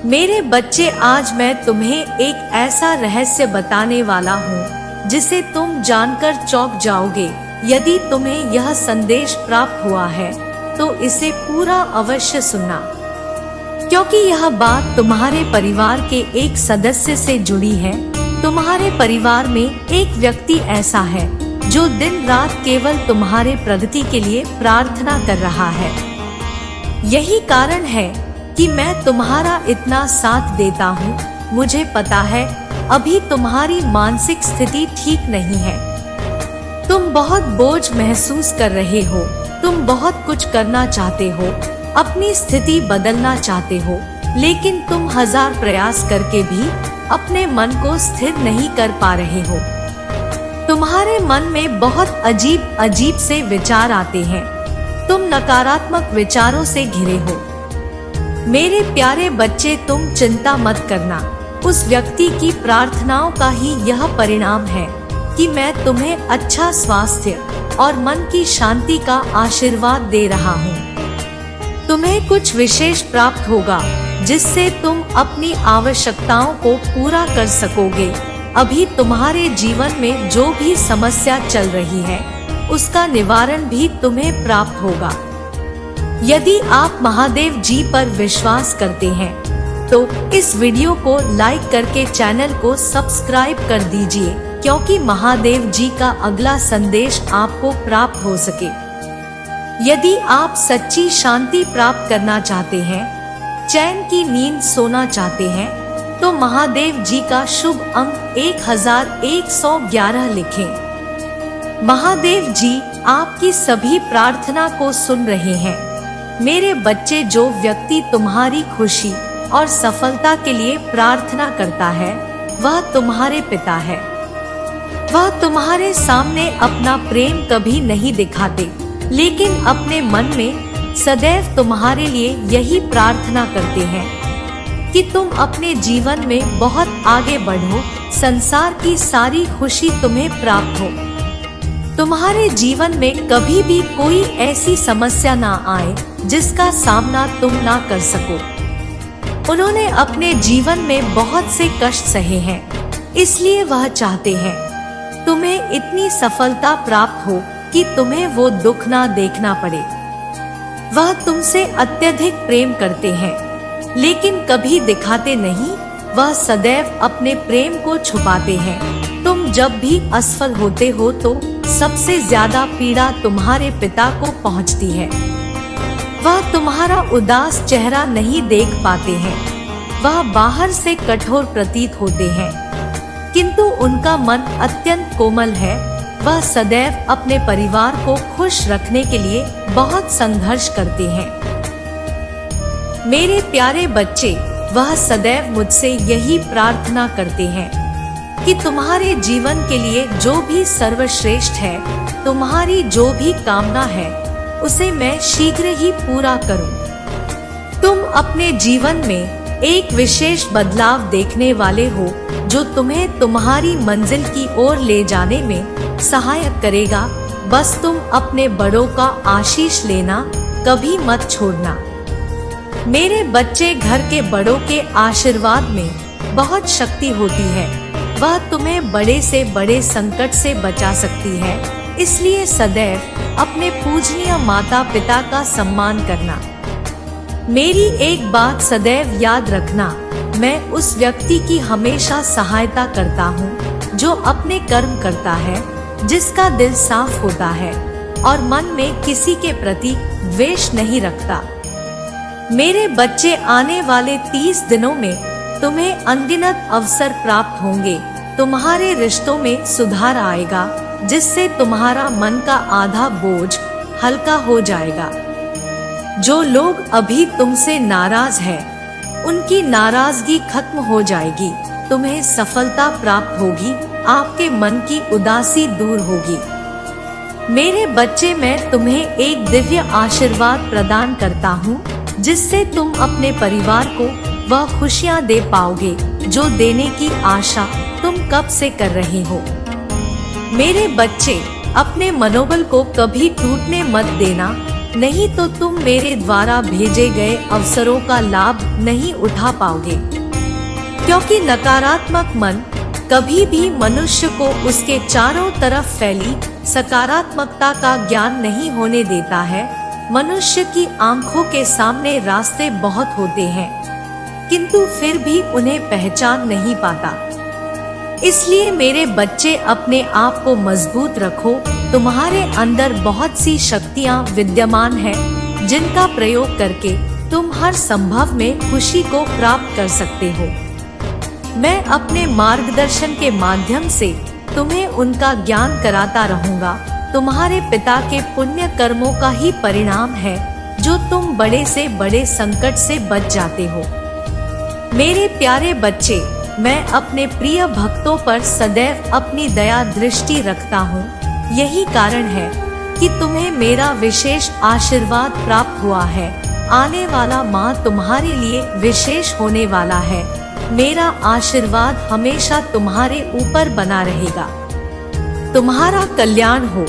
मेरे बच्चे, आज मैं तुम्हें एक ऐसा रहस्य बताने वाला हूँ जिसे तुम जानकर चौंक जाओगे। यदि तुम्हें यह संदेश प्राप्त हुआ है तो इसे पूरा अवश्य सुनना, क्योंकि यह बात तुम्हारे परिवार के एक सदस्य से जुड़ी है। तुम्हारे परिवार में एक व्यक्ति ऐसा है जो दिन रात केवल तुम्हारे प्रगति के लिए प्रार्थना कर रहा है। यही कारण है कि मैं तुम्हारा इतना साथ देता हूँ। मुझे पता है अभी तुम्हारी मानसिक स्थिति ठीक नहीं है। तुम बहुत बोझ महसूस कर रहे हो। तुम बहुत कुछ करना चाहते हो, अपनी स्थिति बदलना चाहते हो, लेकिन तुम हजार प्रयास करके भी अपने मन को स्थिर नहीं कर पा रहे हो। तुम्हारे मन में बहुत अजीब अजीब से विचार आते हैं। तुम नकारात्मक विचारों से घिरे हो। मेरे प्यारे बच्चे, तुम चिंता मत करना। उस व्यक्ति की प्रार्थनाओं का ही यह परिणाम है कि मैं तुम्हें अच्छा स्वास्थ्य और मन की शांति का आशीर्वाद दे रहा हूँ। तुम्हें कुछ विशेष प्राप्त होगा जिससे तुम अपनी आवश्यकताओं को पूरा कर सकोगे। अभी तुम्हारे जीवन में जो भी समस्या चल रही है उसका निवारण भी तुम्हें प्राप्त होगा। यदि आप महादेव जी पर विश्वास करते हैं तो इस वीडियो को लाइक करके चैनल को सब्सक्राइब कर दीजिए, क्योंकि महादेव जी का अगला संदेश आपको प्राप्त हो सके। यदि आप सच्ची शांति प्राप्त करना चाहते हैं, चैन की नींद सोना चाहते हैं, तो महादेव जी का शुभ अंक 1111 लिखें। महादेव जी आपकी सभी प्रार्थना को सुन रहे हैं। मेरे बच्चे, जो व्यक्ति तुम्हारी खुशी और सफलता के लिए प्रार्थना करता है वह तुम्हारे पिता है। वह तुम्हारे सामने अपना प्रेम कभी नहीं दिखाते, लेकिन अपने मन में सदैव तुम्हारे लिए यही प्रार्थना करते हैं कि तुम अपने जीवन में बहुत आगे बढ़ो, संसार की सारी खुशी तुम्हें प्राप्त हो, तुम्हारे जीवन में कभी भी कोई ऐसी समस्या ना आए जिसका सामना तुम ना कर सको। उन्होंने अपने जीवन में बहुत से कष्ट सहे हैं, इसलिए वह चाहते हैं तुम्हें इतनी सफलता प्राप्त हो कि तुम्हें वो दुख ना देखना पड़े। वह तुमसे अत्यधिक प्रेम करते हैं, लेकिन कभी दिखाते नहीं। वह सदैव अपने प्रेम को छुपाते हैं। तुम जब भी असफल होते हो तो सबसे ज्यादा पीड़ा तुम्हारे पिता को पहुंचती है। वह तुम्हारा उदास चेहरा नहीं देख पाते हैं। वह बाहर से कठोर प्रतीत होते हैं, किंतु उनका मन अत्यंत कोमल है। वह सदैव अपने परिवार को खुश रखने के लिए बहुत संघर्ष करते हैं। मेरे प्यारे बच्चे, वह सदैव मुझसे यही प्रार्थना करते हैं कि तुम्हारे जीवन के लिए जो भी सर्वश्रेष्ठ है, तुम्हारी जो भी कामना है, उसे मैं शीघ्र ही पूरा करूं। तुम अपने जीवन में एक विशेष बदलाव देखने वाले हो जो तुम्हें तुम्हारी मंजिल की ओर ले जाने में सहायक करेगा। बस तुम अपने बड़ों का आशीष लेना कभी मत छोड़ना। मेरे बच्चे, घर के बड़ों के आशीर्वाद में बहुत शक्ति होती है। वह तुम्हें बड़े से बड़े संकट से बचा सकती है, इसलिए सदैव अपने पूजनीय माता पिता का सम्मान करना। मेरी एक बात सदैव याद रखना, मैं उस व्यक्ति की हमेशा सहायता करता हूँ जो अपने कर्म करता है, जिसका दिल साफ होता है और मन में किसी के प्रति द्वेष नहीं रखता। मेरे बच्चे, आने वाले 30 दिनों में तुम्हें अनगिनत अवसर प्राप्त होंगे। तुम्हारे रिश्तों में सुधार आएगा, जिससे तुम्हारा मन का आधा बोझ हल्का हो जाएगा। जो लोग अभी तुमसे नाराज हैं, उनकी नाराजगी खत्म हो जाएगी। तुम्हें सफलता प्राप्त होगी, आपके मन की उदासी दूर होगी। मेरे बच्चे, मैं तुम्हें एक दिव्य आशीर्वाद प्रदान करता हूँ, जिससे तुम अपने परिवार को वह खुशियाँ दे पाओगे जो देने की आशा तुम कब से कर रहे हो। मेरे बच्चे, अपने मनोबल को कभी टूटने मत देना। नहीं तो तुम मेरे द्वारा भेजे गए अवसरों का लाभ नहीं उठा पाओगे। क्योंकि नकारात्मक मन कभी भी मनुष्य को उसके चारों तरफ फैली सकारात्मकता का ज्ञान नहीं होने देता है। मनुष्य की आंखों के सामने रास्ते बहुत होते हैं, किंतु फिर भी उन्हें पहचान नहीं पाता। इसलिए मेरे बच्चे, अपने आप को मजबूत रखो। तुम्हारे अंदर बहुत सी शक्तियां विद्यमान हैं, जिनका प्रयोग करके तुम हर संभव में खुशी को प्राप्त कर सकते हो। मैं अपने मार्गदर्शन के माध्यम से तुम्हें उनका ज्ञान कराता रहूंगा। तुम्हारे पिता के पुण्य कर्मों का ही परिणाम है जो तुम बड़े से बड़े संकट से बच जाते हो। मेरे प्यारे बच्चे, मैं अपने प्रिय भक्तों पर सदैव अपनी दया दृष्टि रखता हूँ। यही कारण है कि तुम्हें मेरा विशेष आशीर्वाद प्राप्त हुआ है। आने वाला माह तुम्हारे लिए विशेष होने वाला है। मेरा आशीर्वाद हमेशा तुम्हारे ऊपर बना रहेगा। तुम्हारा कल्याण हो।